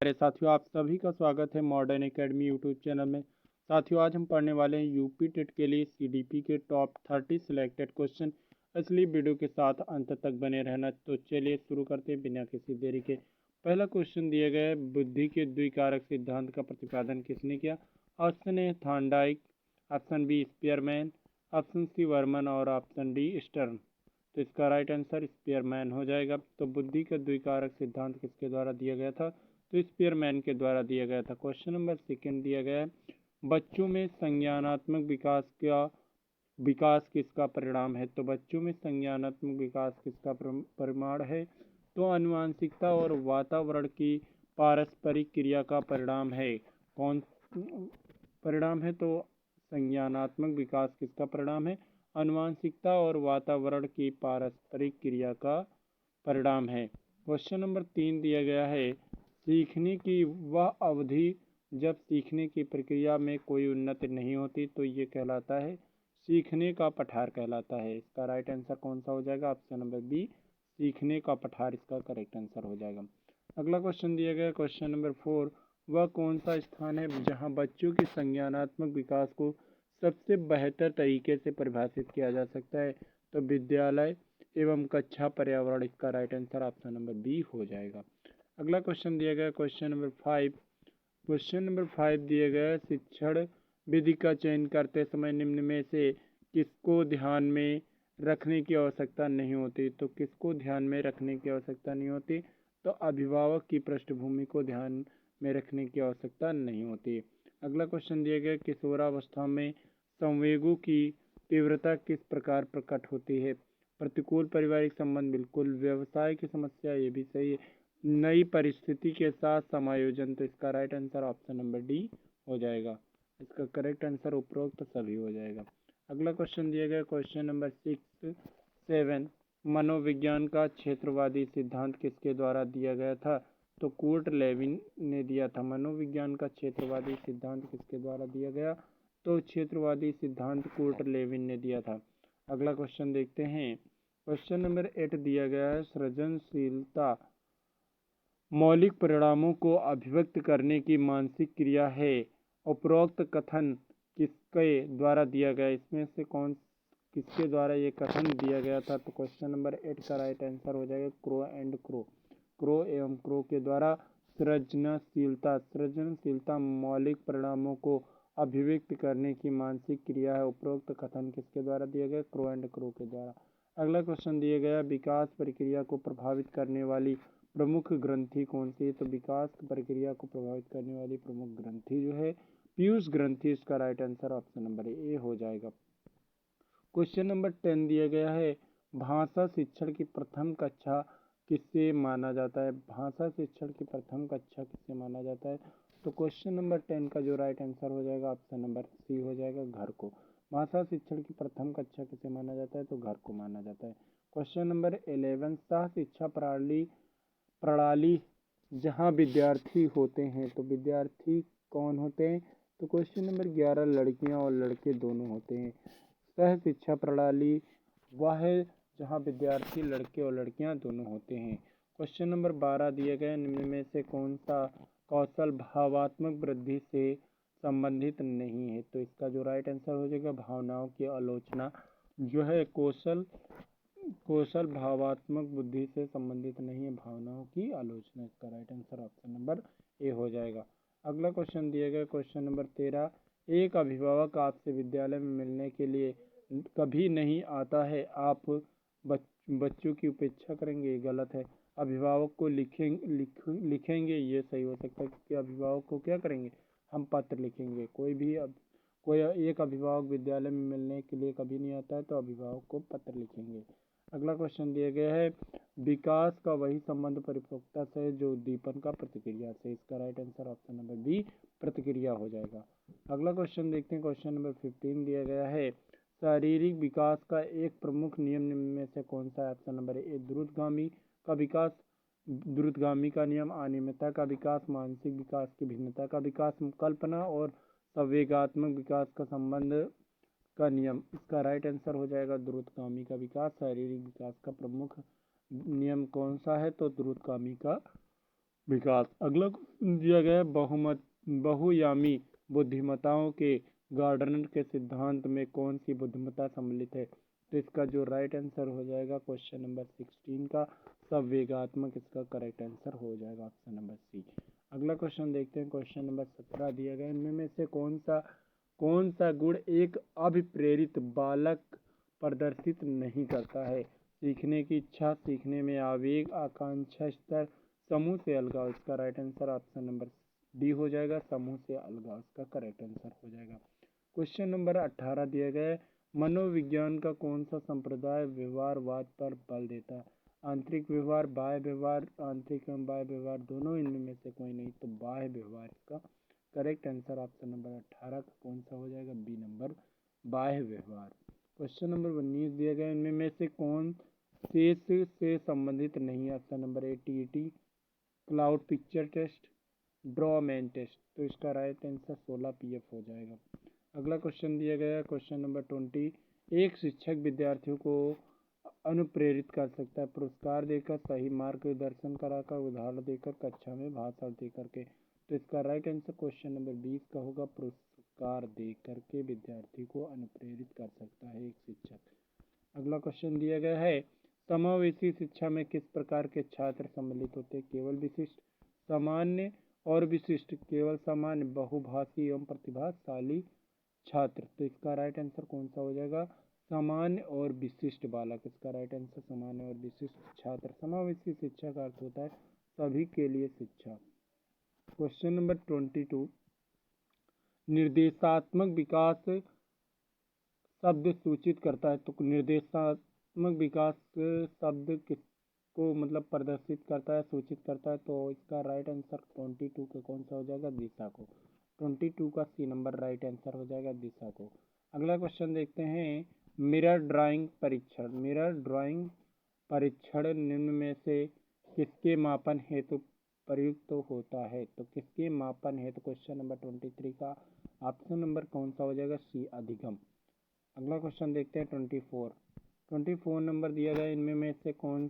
मेरे साथियों, आप सभी का स्वागत है मॉडर्न एकेडमी यूट्यूब चैनल में। साथियों, आज हम पढ़ने वाले हैं यूपी टेट के लिए सीडीपी के टॉप 30 सिलेक्टेड क्वेश्चन। इसलिए वीडियो के साथ अंत तक बने रहना। तो चलिए शुरू करते हैं बिना किसी देरी के। पहला क्वेश्चन दिया गया है, बुद्धि के द्विकारक सिद्धांत का प्रतिपादन किसने किया? Option A Thorndike, option B Spearman, option C वर्मन और ऑप्शन डी स्टर्न। तो इसका राइट आंसर स्पीयरमैन हो जाएगा। तो बुद्धि का द्विकारक सिद्धांत किसके द्वारा दिया गया था? तो स्पीयरमैन के द्वारा दिया गया था। क्वेश्चन नंबर सेकंड दिया गया है, बच्चों में संज्ञानात्मक विकास किसका परिणाम है? तो बच्चों में संज्ञानात्मक विकास किसका परिमाण है? तो आनुवंशिकता और वातावरण की पारस्परिक क्रिया का परिणाम है। कौन परिणाम है? तो संज्ञानात्मक विकास किसका परिणाम है? आनुवंशिकता और वातावरण की पारस्परिक क्रिया का परिणाम है। क्वेश्चन नंबर 3 दिया गया है, सीखने की वह अवधि जब सीखने की प्रक्रिया में कोई उन्नति नहीं होती तो ये कहलाता है सीखने का पठार कहलाता है। इसका राइट आंसर कौन सा हो जाएगा? ऑप्शन नंबर बी, सीखने का पठार इसका करेक्ट आंसर हो जाएगा। अगला क्वेश्चन दिया गया क्वेश्चन नंबर 4, वह कौन सा स्थान है जहां बच्चों के संज्ञानात्मक विकास को सबसे बेहतर तरीके से परिभाषित किया जा सकता है? तो विद्यालय एवं कक्षा पर्यावरण इसका right answer option number B हो जाएगा। अगला क्वेश्चन दिया गया क्वेश्चन नंबर 5। क्वेश्चन नंबर 5 दिया गया, शिक्षण विधि का चयन करते समय निम्न में से किसको ध्यान में रखने की आवश्यकता नहीं होती? तो किसको ध्यान में रखने की आवश्यकता नहीं होती? तो अभिभावक की पृष्ठभूमि को ध्यान में रखने की आवश्यकता नहीं होती। अगला क्वेश्चन दिया गया, किशोरावस्था में संवेगों की तीव्रता किस प्रकार प्रकट होती है? प्रतिकूल पारिवारिक संबंध बिल्कुल, व्यवसाय की समस्या ये भी सही है, नई परिस्थिति के साथ समायोजन। तो इसका right answer option number D हो जाएगा। इसका करेक्ट आंसर उपरोक्त सभी हो जाएगा। अगला क्वेश्चन दिया गया क्वेश्चन नंबर 6, 7, मनोविज्ञान का क्षेत्रवादी सिद्धांत किसके द्वारा दिया गया था? तो कूर्ट लेविन ने दिया था। मनोविज्ञान का क्षेत्रवादी सिद्धांत किसके द्वारा दिया गया? तो क्षेत्रवादी सिद्धांत कूर्ट लेविन ने दिया था। अगला क्वेश्चन देखते हैं, क्वेश्चन नंबर 8 दिया गया है, सृजनशीलता मौलिक परिणामों को अभिव्यक्त करने की मानसिक क्रिया है। उपरोक्त कथन किसके द्वारा दिया गया? इसमें से किसके द्वारा ये कथन दिया गया था? तो क्वेश्चन नंबर 8 का राइट आंसर हो जाएगा क्रो एंड क्रो। क्रो एवं क्रो के द्वारा सृजनशीलता मौलिक परिणामों को अभिव्यक्त करने की मानसिक क्रिया है। उपरोक्त कथन किसके द्वारा दिया गया? क्रो एंड क्रो के द्वारा। अगला क्वेश्चन दिया गया, विकास प्रक्रिया को प्रभावित करने वाली प्रमुख ग्रंथि कौन सी है? तो विकास प्रक्रिया को प्रभावित करने वाली प्रमुख ग्रंथि जो है पीयूष ग्रंथि। इसका राइट आंसर ऑप्शन नंबर ए हो जाएगा। क्वेश्चन नंबर 10 दिया गया है, भाषा शिक्षण की प्रथम कक्षा किससे माना जाता है? भाषा शिक्षण की प्रथम कक्षा किससे माना जाता है? तो क्वेश्चन नंबर 10 का जो राइट आंसर हो जाएगा ऑप्शन नंबर सी हो जाएगा, घर को। भाषा शिक्षण की प्रथम कक्षा किसे माना जाता है? तो घर को माना जाता है। क्वेश्चन नंबर 11, सह शिक्षा प्रणाली जहाँ विद्यार्थी होते हैं, तो विद्यार्थी कौन होते हैं? तो क्वेश्चन नंबर 11, लड़कियां और लड़के दोनों होते हैं। सह शिक्षा प्रणाली वह है जहाँ विद्यार्थी लड़के और लड़कियां दोनों होते हैं। क्वेश्चन नंबर 12 दिए गए, निम्न में से कौन सा कौशल भावात्मक वृद्धि से संबंधित नहीं है? तो इसका जो राइट आंसर हो जाएगा, भावनाओं की आलोचना जो है कौशल भावात्मक बुद्धि से संबंधित नहीं है, भावनाओं की आलोचना। इसका राइट आंसर ऑप्शन नंबर ए हो जाएगा। अगला क्वेश्चन दिया गया क्वेश्चन नंबर 13, एक अभिभावक आपसे विद्यालय में मिलने के लिए कभी नहीं आता है, आप बच्चों की उपेक्षा करेंगे? गलत है। अभिभावक को लिखेंगे ये सही हो सकता है, क्योंकि अभिभावक को क्या करेंगे? हम पत्र लिखेंगे। कोई एक अभिभावक विद्यालय में मिलने के लिए कभी नहीं आता है, तो अभिभावक को पत्र लिखेंगे। अगला क्वेश्चन दिया गया है, विकास का वही संबंध परिपक्वता से जो उद्दीपन का प्रतिक्रिया से। इसका right answer option number B, प्रतिक्रिया हो जाएगा। अगला क्वेश्चन देखते हैं, क्वेश्चन नंबर 15 दिया गया है, शारीरिक विकास का एक प्रमुख नियम निम्न में से कौन सा है? ऑप्शन नंबर ए, द्रुतगामी का नियम, अनियमितता का विकास, मानसिक विकास की भिन्नता का विकास, कल्पना और संवेगात्मक विकास का संबंध का नियम। इसका राइट आंसर हो जाएगा द्रुतगामी का विकास। शारीरिक विकास का प्रमुख नियम कौन सा है? तो द्रुतगामी का विकास। अगला क्वेश्चन दिया गया है बहुयामी बुद्धिमत्ताओं के गार्डनर के सिद्धांत में कौन सी बुद्धिमत्ता सम्मिलित है? तो इसका जो राइट आंसर हो जाएगा क्वेश्चन नंबर 16 का संवेगात्मक इसका करेक्ट आंसर हो जाएगा ऑप्शन नंबर सी। अगला क्वेश्चन देखते हैं। क्वेश्चन नंबर 17 दिया गया इनमें में से कौन सा गुण एक अभिप्रेरित बालक प्रदर्शित नहीं करता है? सीखने की इच्छा, सीखने में आवेग, आकांक्षा स्तर, समूह से अलगाव। इसका right answer option number D हो जाएगा, समूह से अलगाव इसका करेक्ट आंसर हो जाएगा। क्वेश्चन नंबर 18 दिया गया है मनोविज्ञान का कौन सा संप्रदाय व्यवहारवाद पर बल देता है? आंतरिक व्यवहार, बाह्य व्यवहार, आंतरिक एवं बाह्य व्यवहार दोनों इनमें में से कोई नहीं, तो बाह्य व्यवहार इसका करेक्ट आंसर ऑप्शन नंबर 18 का कौन सा हो जाएगा? बी नंबर, बाह्य व्यवहार। क्वेश्चन नंबर 19 दिया गया इनमें में से कौन शेष से संबंधित नहीं है? Option number A TET, cloud picture test, draw man test. तो इसका राइट आंसर 16 पीएफ हो जाएगा। अगला क्वेश्चन दिया गया है क्वेश्चन नंबर 20, एक शिक्षक विद्यार्थियों को अनुप्रेरित कर सकता है पुरस्कार देकर, सही मार्गदर्शन कराकर, उदाहरण देकर, कक्षा में भाषण दे करके। तो इसका राइट आंसर क्वेश्चन नंबर 20 का होगा, पुरस्कार दे करके विद्यार्थी को अनुप्रेरित कर सकता है एक शिक्षक। अगला क्वेश्चन दिया गया है समावेशी शिक्षा में किस प्रकार के छात्र सम्मिलित होते हैं? केवल विशिष्ट, सामान्य और विशिष्ट। केवल सामान्य, बहुभाषी एवं प्रतिभाशाली छात्र। तो इसका राइट आंसर कौन सा हो जाएगा? सामान्य और विशिष्ट बालक। इसका राइट आंसर सामान्य और विशिष्ट छात्र। समावेशी शिक्षा का अर्थ होता है सभी के लिए शिक्षा। क्वेश्चन नंबर 22, निर्देशात्मक विकास शब्द सूचित करता है। तो निर्देशात्मक विकास शब्द किसको मतलब प्रदर्शित करता है, सूचित करता है? तो इसका राइट आंसर 22 का कौन सा हो जाएगा? दिशा को। 22 का सी नंबर राइट आंसर हो जाएगा, दिशा को। अगला क्वेश्चन देखते हैं मिरर ड्राइंग परीक्षण। मिरर ड्राइंग परीक्षण निम्न में से किसके मापन हेतु प्रयुक्त होता है? तो किसके मापन हेतु? क्वेश्चन नंबर 23 का ऑप्शन नंबर कौन सा हो जाएगा? सी, अधिगम। अगला क्वेश्चन देखते हैं 24 नंबर दिया गया इनमें में से कौन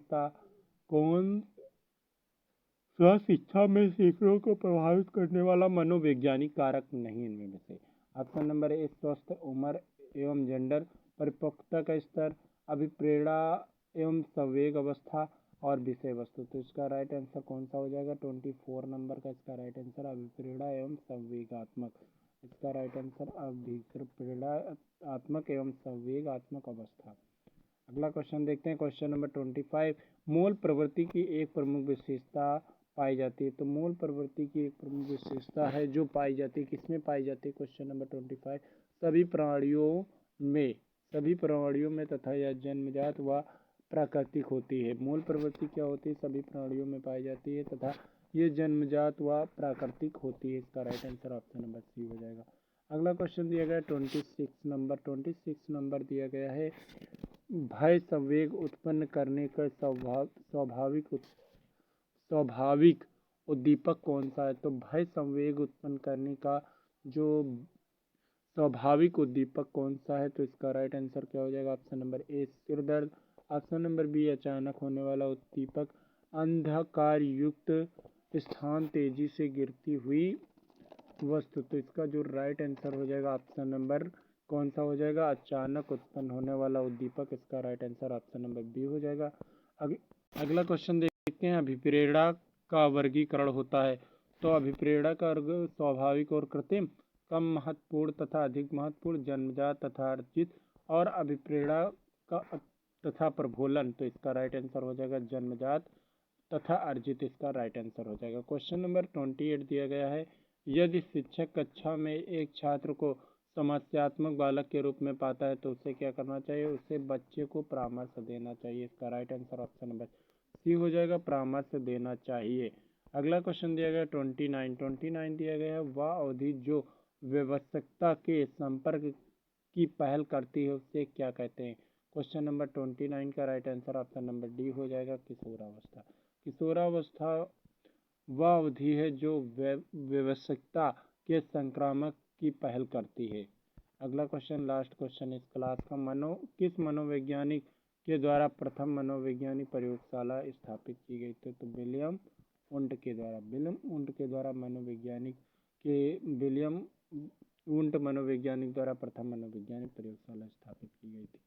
स्व शिक्षा में सीखने को प्रभावित करने वाला मनोवैज्ञानिक कारक नहीं इनमें में से? ऑप्शन नंबर ए स्वस्थ उम्र एवं जेंडर, परिपक्वता का स्तर, अभिप्रेरणा एवं संवेग अवस्था और विषय वस्तु। तो इसका राइट आंसर कौन सा हो जाएगा? 24 नंबर का इसका राइट आंसर अभिप्रेरणा एवं संवेगात्मक। इसका राइट आंसर अभिप्रेरणात्मक एवं संवेगात्मक अवस्था। अगला क्वेश्चन देखते हैं क्वेश्चन नंबर 25, मोल प्रवृत्ति की एक प्रमुख विशेषता पाई जाती है। तो मोल प्रवृत्ति की एक प्रमुख विशेषता है जो पाई जाती है, किसमें पाई जाती है? क्वेश्चन नंबर 25, सभी प्राणियों में तथा यह जन्मजात व प्राकृतिक होती है। मूल प्रवृत्ति क्या होती है? सभी प्राणियों में पाई जाती है तथा ये जन्मजात व प्राकृतिक होती है। इसका right answer option number C हो जाएगा। अगला क्वेश्चन दिया गया 26 नंबर दिया गया है भय संवेग उत्पन्न करने का स्वाभाविक उद्दीपक कौन सा है? तो भय संवेग उत्पन्न करने का जो स्वाभाविक उद्दीपक कौन सा है? तो इसका राइट आंसर क्या हो जाएगा? ऑप्शन नंबर ए सिर दर्द, ऑप्शन नंबर बी अचानक होने वाला उद्दीपक, अंधकार युक्त स्थान, तेजी से गिरती हुई वस्तु। तो इसका जो राइट आंसर हो जाएगा ऑप्शन नंबर कौन सा हो जाएगा? अचानक उत्पन्न होने वाला उद्दीपक। इसका right answer option number B हो जाएगा। अगला क्वेश्चन देखते हैं अभिप्रेरणा का वर्गीकरण होता है। तो अभिप्रेरणा का वर्ग स्वाभाविक और कृत्रिम, कम महत्वपूर्ण तथा अधिक महत्वपूर्ण, जन्मजात तथा अर्जित और अभिप्रेरणा का तथा प्रभोलन। तो इसका राइट आंसर हो जाएगा जन्मजात तथा अर्जित। इसका राइट आंसर हो जाएगा। क्वेश्चन नंबर 28 दिया गया है यदि शिक्षक कक्षा में एक छात्र को समस्यात्मक बालक के रूप में पाता है तो उसे क्या करना चाहिए? उसे बच्चे को परामर्श देना चाहिए। इसका right answer option number C हो जाएगा, परामर्श देना चाहिए। अगला क्वेश्चन दिया गया 29 दिया गया है वह अवधि जो व्यवस्यकता के संपर्क की पहल करती है उसे क्या कहते हैं? क्वेश्चन नंबर 29 का right answer option number D हो जाएगा, किशोरावस्था। किशोरावस्था वह अवधि है जो व्यवस्यकता के संक्रामक की पहल करती है। अगला क्वेश्चन लास्ट क्वेश्चन इस क्लास का किस मनोवैज्ञानिक के द्वारा प्रथम मनोवैज्ञानिक प्रयोगशाला स्थापित की गई थी? तो विलियम वुंट के द्वारा। विलियम वुंट के द्वारा मनोवैज्ञानिक के विलियम वुंट मनोवैज्ञानिक द्वारा प्रथम मनोवैज्ञानिक प्रयोगशाला स्थापित की गई थी।